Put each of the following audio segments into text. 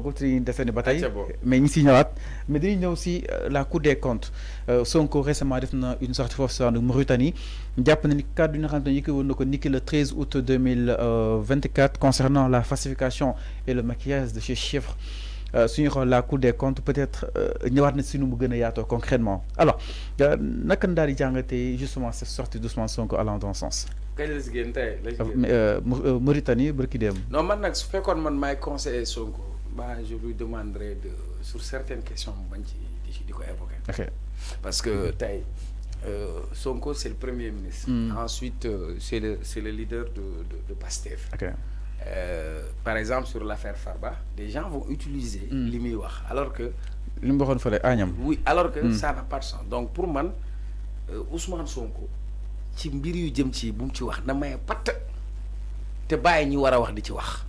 jeexagul ci deseni ba tey mais ñi si ñëwaat mais dañuy ñëw si la Cour des comptes Sonko récemment def na une sortie foofu de Mauritanie jàpp na ni cadre yi nga xam ne yëkkati woon na ko niki le 13 août 2024 concernant la falsification et le maquillage de ces chiffres suñu xool la Cour des comptes peut-être ñëwaat na si nu mu gën a yaatoo concrètement alors naka daal di jàngatee justement cette sortie d'Ousmane Sonko allant dans ce sens. kañ la si génn tey la si génn Mauritanie barki dem. non man nag su fekkoon man maay conseiller Sonko je lui demanderai de sur certaines questions mu bañ ci di ko évoquer. ok parce que tey Sonko c'est le premier ministre. Ensuite c'est le leader de Pastef. ok par exemple sur l'affaire Farba des gens vont utiliser. li muy wax alors que. li mu waxoon fële Agnam. oui alors que ça n'a pas de sens donc pour man Ousmane Sonko. ci mbir yu jëm ci bu mu ci wax na may patt te bàyyi ñi war a wax di ci wax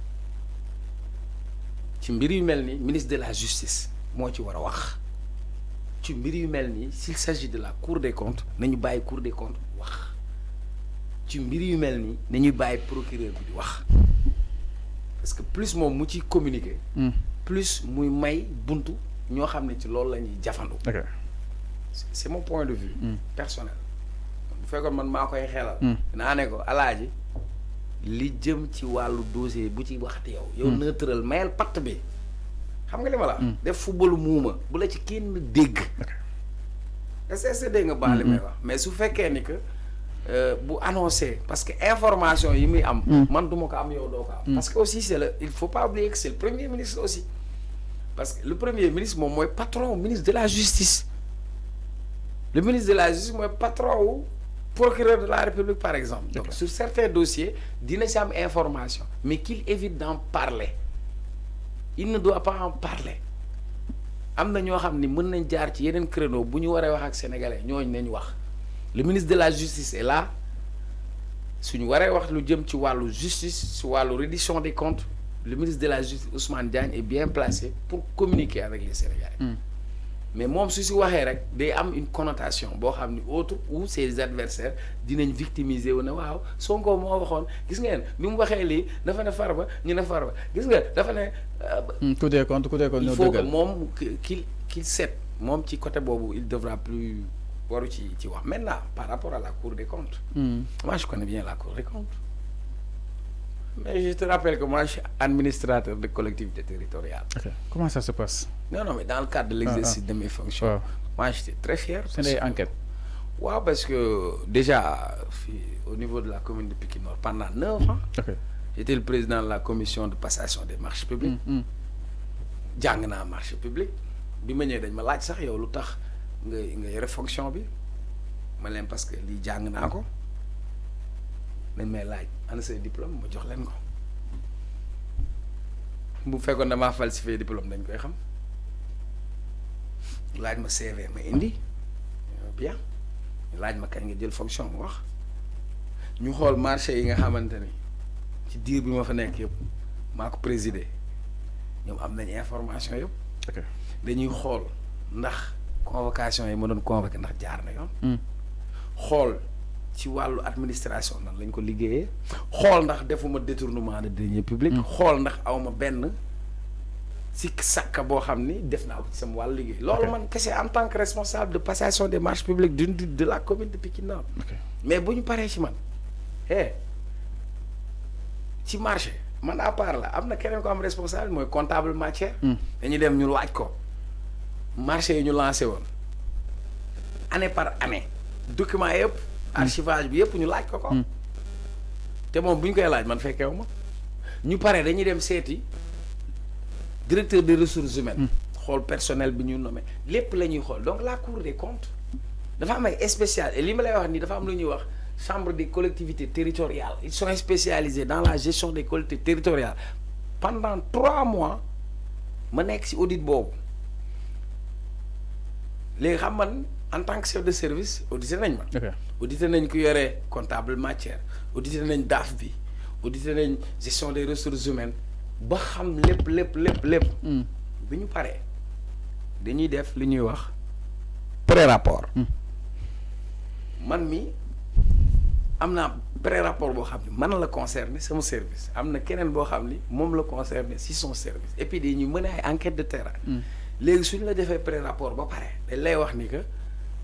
ci mbir yu mel ni ministre de la justice moo ci war a wax ci mbir yu mel ni s'il s'agit de la cour des comptes nañu bàyyi cour des comptes wax ci mbir yu mel ni nañuy bàyyi procureur bi di wax parce que plus moom mu ci communiquer plus muy may buntu ñoo xam ne ci loolu la ñuy jafandu c'est mon point de vue personnel bu fekkoon man maa koy xelal naa ne ko alaaji li jëm ci wàllu dossier bu ci waxte yow neutral mayel patt bi xam nga li ma la def footballu muuma bu la ci kenn dégg est-ce que dégg nga baax li may wax mais su fekkee ni que bu annoncé parce que information yi muy am man duma ko am yow doo ko am parce que aussi il faut pas oublier que c'est le premier ministre aussi parce que le premier ministre moom mooy patron ministre de la justice le ministre de la justice mooy patron wu procureur de la République par exemple donc sur certains dossiers dina ci am information mais qu'il évite d'en parler il ne doit pas en parler am na ñoo xam ni mën nañ jaar ci yeneen créneau bu ñu waree wax ak sénégalais ñooñu nañ wax le ministre de la justice est là suñu waree wax lu jëm ci wàllu justice ci wàllu reddition des comptes le ministre de la justice Ousmane Diagne est bien placé pour communiquer avec les sénégalais mais moom su si waxee rek day am une connotation boo xam ni autre ou ses adversaires dinañ victimiser wu ne waaw Sonko moo waxoon gis ngeen bi mu waxee lii dafa ne Farba ñu ne Farba gis nga dafa ne. Cour des comptes il faut que moom qu'il set moom ci côté boobu il devra plus waru ci wax maintenant par rapport à la Cour des comptes. Moi je connais bien la Cour des comptes. Mais je te rappelle que moi je suis administrateur de collectivité territoriale. Okay. Comment ça se passe? Non, mais dans le cadre de l'exercice de mes fonctions, moi j'étais très fier. C'est des enquêtes. Ouais, parce que déjà, au niveau de la commune de Pikine Nord, pendant 9 ans, j'étais le président de la commission de passation des marchés publics. Jàng naa marché public. Bi ma ñëwee dañ ma laaj sax yow lu tax nga yore fonction bi ma leen parce que lii jàng naa ko dañ may laaj ana say diplôme ma jox leen ko bu fekkoon damaa falsifié diplôme dañ koy xam laaj ma CV ma indi bien laaj ma kañ nga jël fonction mu wax ñu xool marché yi nga xamante ni ci diir bi ma fa nekk yëpp maa ko présider ñoom am nañ information yëpp dañuy xool ndax convocation yi ma doon convoqué ndax jaar na yoon xool ci wàllu administration nan lañ ko liggéeyee xool ndax defuma détournement de deniers publics xool ndax awma benn si sàkka boo xam ni def naa ko ci sama wàllu liggéey loolu man kese en tant que responsable de passation des marchés publics de la commune de Pikine Nord mais bu ñu paree ci man ci marché man à part la am na keneen ko am responsable mooy comptable matière dañuy dem ñu laaj ko marché yi ñu lancé woon année par année document yëpp archivage bi yëpp ñu laaj ko te moom bu ñu koy laaj man fekkewu ma ñu pare dañuy dem seeti directeur des ressources humaines xool personnel bi ñu nommé lépp la ñuy xool donc la cour des comptes dafa am ay spécial et li ma lay wax nii dafa am lu ñuy wax chambre des collectivités territoriales ils sont spécialisés dans la gestion des collectivités territoriales pendant 3 mois ma nekk ci audit boobu léegi xam man en tant que chef de service audité nañ ma audité nañ ku yore comptable matière audité nañ DAF bi audité nañ gestion des ressources humaines ba xam lépp bi ñu paree dañuy def li ñuy wax pré-rapport man mi am naa pré-rapport boo xam ni man la concerné sama service am na keneen boo xam ni moom la concerné si son service et puis dañuy mën ay enquête de terrain. léegi suñ la defee pré-rapport ba pare dañ lay wax ni que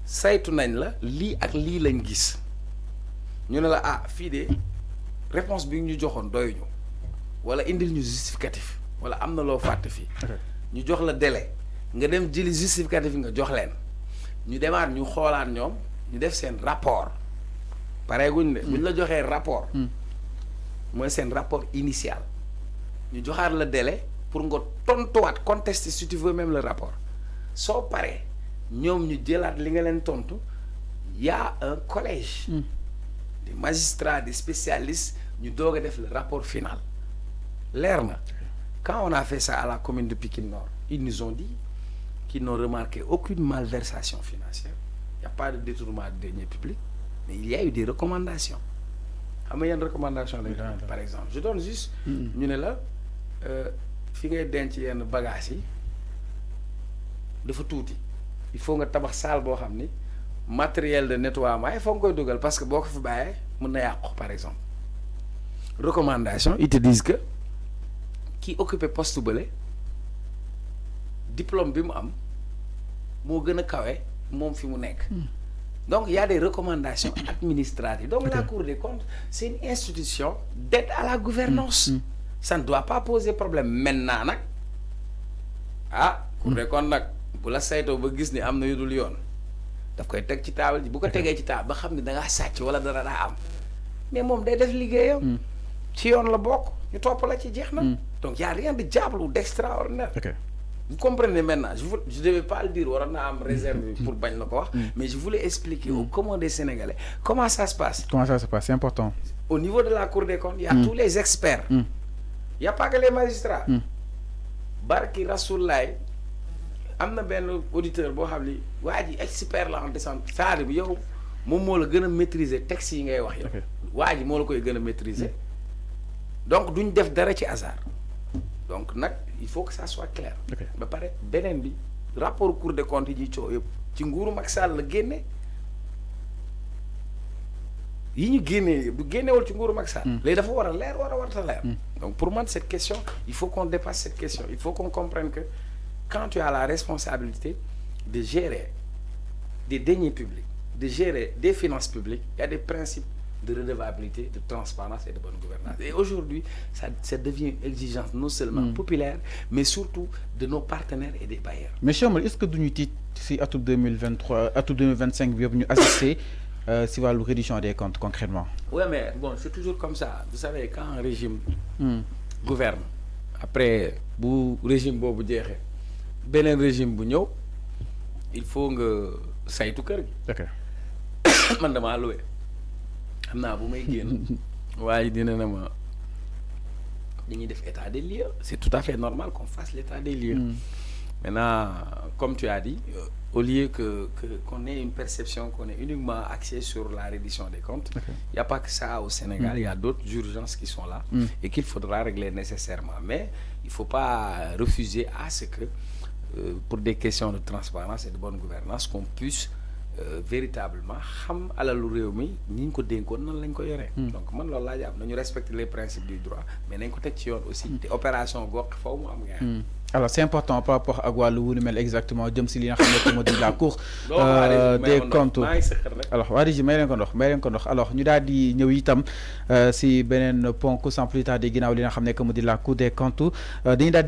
saytu nañ la lii ak lii lañ gis ñu ne la ah fii de réponse bi ñu joxoon doyuñu wala indil ñu justificatif wala am na loo fàtte fii. ñu jox la délai nga dem jëli justificatif nga jox leen ñu demaat ñu xoolaat ñoom ñu def seen rapport. pareeguñ de buñ la joxee rapport mooy seen rapport initial ñu joxaat la délai pour nga tontuwaat contester si tu veux même le rapport soo paree ñoom ñu jëlaat li nga leen tontu y a un collège des magistrats des spécialistes ñu doog a def le rapport final leer na quand on a fait ça à la commune de Pikine Nord ils nous ont dit qu'ils n'ont remarqué aucune malversation financière il n'y a pas de détournement de deniers publics. Mais il y a eu des recommandations. Il y a une recommandation, par exemple. Je donne juste, nous sommes là, si vous avez des bagages, il faut que vous ayez salle, matériel de nettoyage, il faut que vous ayez parce que si vous avez par exemple. Recommandation, ils te disent que qui occupe poste belé, diplôme bim am, mo gëna kawé mom fi mu nekk. Donc, il y a des recommandations administratives. Donc, la Cour des comptes, c'est une institution d'aide à la gouvernance. Ça ne doit pas poser problème. Maintenant, Cour des comptes, si la sayto ba gis ni am na yu dul yoon daf koy teg ci table ji bu ko tegee ci table ba xam ne da ngaa sàcc wala dara daa am mais moom day def liggéeyam ci yoon la bokk ñu topp la ci jeex na. Donc, il n'y a rien de diable ou d'extraordinaire. Vous comprenez maintenant, je ne devais pas le dire, on a réservé pour bagner le corps, mais je voulais expliquer aux commandes des Sénégalais comment ça se passe. Comment ça se passe, c'est important. Au niveau de la Cour des comptes, il y a tous les experts. Il n'y a pas que les magistrats. Barki Rassoulaye, il y a un auditeur qui a dit, ouais, expert là en descente. Ça arrive, yo, moi, je vais maîtriser le texte. Ouais, moi, je vais maîtriser. Donc, nous devons faire des hasard. Donc, il faut que ça soit clair. Mais pareil, benen rapport Cour des comptes yi ci nguuru Macky Sall la génné yi ñu génné du génnéwul ci nguuru Macky Sall. Légui dafa wara leer warta leer. Donc pour moi cette question, il faut qu'on dépasse cette question. Il faut qu'on comprenne que quand tu as la responsabilité de gérer des deniers publics, de gérer des finances publiques, il y a des principes de redevabilité, de transparence et de bonne gouvernance. Et aujourd'hui, ça devient une exigence non seulement populaire, mais surtout de nos partenaires et des bailleurs. Mais Cheikh, est-ce que nous avons si à tout 2023, à tout 2025, nous avons assisté si la réduction des comptes concrètement? Oui, mais bon, c'est toujours comme ça. Vous savez, quand un régime gouverne, après, le régime bobu djexé, benen régime bu ñew, il faut que ça ait tout cœur. D'accord. Man dama loué. Amna bu may génn waaye dina na ma dañuy def état des lieux. C'est tout à fait normal qu'on fasse l'état des lieux. Maintenant, comme tu as dit, au lieu qu'on ait une perception qu'on est uniquement axé sur la reddition des comptes, il n'y a pas que ça au Sénégal, il y a d'autres urgences qui sont là et qu'il faudra régler nécessairement. Mais il ne faut pas refuser à ce que, pour des questions de transparence et de bonne gouvernance, qu'on puisse véritablement xam alalu réew mi ñi ñu ko dénkoon nan lañ ko yoree. Donc man loolu laa jàpp nañu respecter les principes du droit mais nañ ko teg ci yoon aussi te opération gox faw mu am nga. Alors c'est important par rapport à wàllu wu ni mel exactement jëm si li nga xam ne moo di la Cour des comptes. Alors waa ji may leen ko ndox alors ñu daal di ñëw itam si beneen ponk sans plus tarder ginnaaw li nga xam ne moo di la Cour des comptes dañuy daal